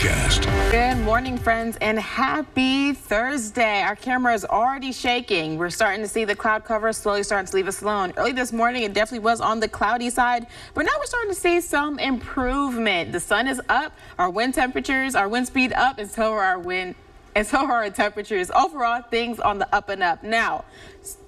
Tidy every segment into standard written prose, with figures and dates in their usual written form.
Forecast. Good morning, friends, and happy Thursday. Our camera is already shaking. We're starting to see the cloud cover slowly starting to leave us alone. Early this morning, it definitely was on the cloudy side, but now we're starting to see some improvement. The sun is up, our wind speed up, and so are our temperatures. Overall, things on the up and up. Now,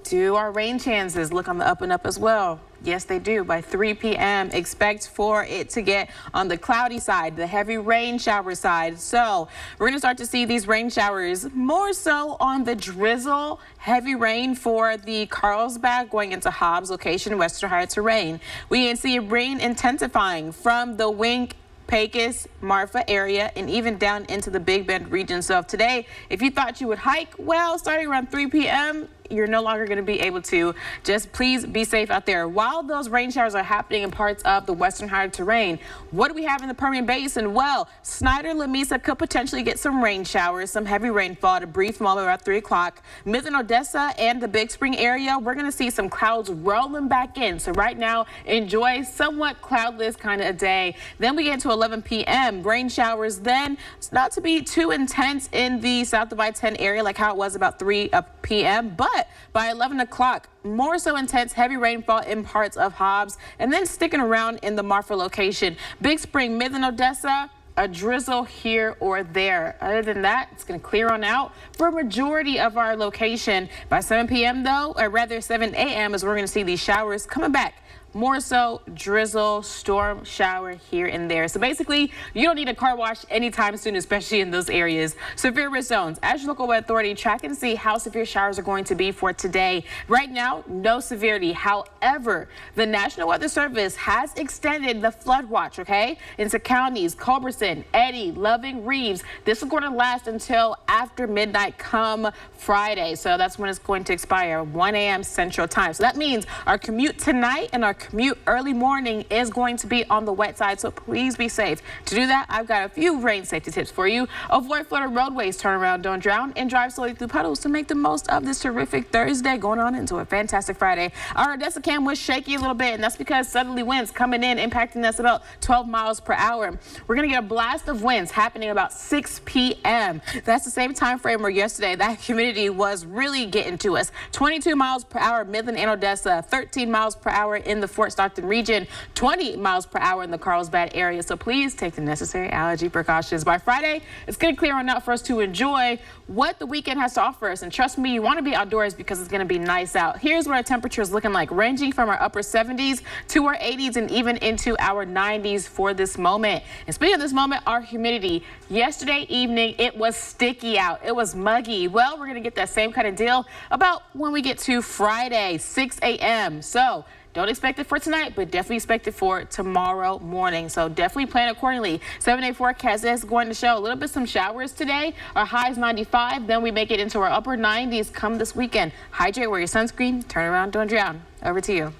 do our rain chances look on the up and up as well? Yes, they do. By 3 p.m., expect for it to get on the cloudy side, the heavy rain shower side. So we're going to start to see these rain showers more so on the drizzle, heavy rain for the Carlsbad going into Hobbs location, western higher terrain. We can see rain intensifying from the Wink, Pecos, Marfa area, and even down into the Big Bend region. So today, if you thought you would hike, well, starting around 3 p.m., you're no longer going to be able to. Just please be safe out there. While those rain showers are happening in parts of the western higher terrain, what do we have in the Permian Basin? Well, Snyder, Lamesa could potentially get some rain showers, some heavy rainfall at a brief moment around 3 o'clock. Midland, Odessa, and the Big Spring area, we're going to see some clouds rolling back in. So right now, enjoy somewhat cloudless kind of a day. Then we get to 11 p.m. Rain showers then. It's not to be too intense in the south of I-10 area like how it was about 3 p.m. But by 11 o'clock, more so intense heavy rainfall in parts of Hobbs and then sticking around in the Marfa location. Big Spring, Midland, Odessa, a drizzle here or there. Other than that, it's going to clear on out for a majority of our location. By 7 p.m. though, or rather 7 a.m. is we're going to see these showers coming back. More so drizzle, storm shower here and there. So basically, you don't need a car wash anytime soon, especially in those areas. Severe risk zones. As your local weather authority, track and see how severe showers are going to be for today. Right now, no severity. However, the National Weather Service has extended the flood watch, okay, into counties Culberson, Eddy, Loving, Reeves. This is going to last until after midnight come Friday. So that's when it's going to expire, 1 a.m. Central Time. So that means our commute tonight and our commute early morning is going to be on the wet side, so please be safe. To do that, I've got a few rain safety tips for you. Avoid flooded roadways, turn around, don't drown, and drive slowly through puddles to make the most of this terrific Thursday going on into a fantastic Friday. Our Odessa cam was shaky a little bit, and that's because southerly winds coming in, impacting us about 12 miles per hour. We're going to get a blast of winds happening about 6 p.m. That's the same time frame where yesterday that humidity was really getting to us. 22 miles per hour, Midland and Odessa, 13 miles per hour in the Fort Stockton region, 20 miles per hour in the Carlsbad area. So please take the necessary allergy precautions. By Friday, it's going to clear on out for us to enjoy what the weekend has to offer us. And trust me, you want to be outdoors because it's going to be nice out. Here's what our temperature is looking like, ranging from our upper 70s to our 80s and even into our 90s for this moment. And speaking of this moment, our humidity. Yesterday evening, it was sticky out. It was muggy. Well, we're going to get that same kind of deal about when we get to Friday, 6 a.m. So don't expect it for tonight, but definitely expect it for tomorrow morning. So definitely plan accordingly. 7-day forecast is going to show a little bit some showers today. Our high is 95. Then we make it into our upper 90s come this weekend. Hydrate, wear your sunscreen, turn around, don't drown. Over to you.